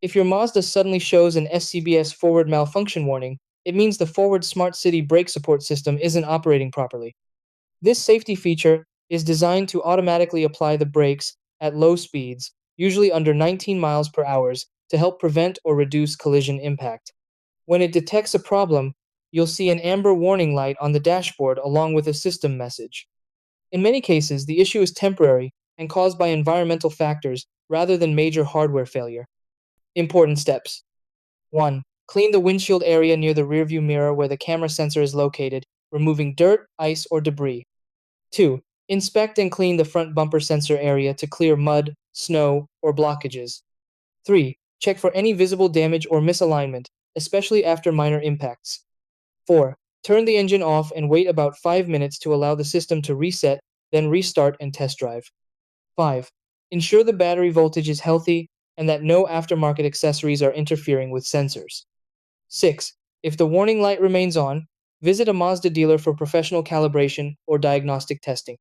If your Mazda suddenly shows an SCBS forward malfunction warning, it means the forward smart city brake support system isn't operating properly. This safety feature is designed to automatically apply the brakes at low speeds, usually under 19 miles per hour, to help prevent or reduce collision impact. When it detects a problem, you'll see an amber warning light on the dashboard along with a system message. In many cases, the issue is temporary and caused by environmental factors rather than major hardware failure. Important steps: 1. Clean the windshield area near the rearview mirror where the camera sensor is located, removing dirt, ice, or debris. 2. Inspect and clean the front bumper sensor area to clear mud, snow, or blockages. 3. Check for any visible damage or misalignment, especially after minor impacts. 4. Turn the engine off and wait about 5 minutes to allow the system to reset, then restart and test drive. 5. Ensure the battery voltage is healthy and that no aftermarket accessories are interfering with sensors. 6. If the warning light remains on, visit a Mazda dealer for professional calibration or diagnostic testing.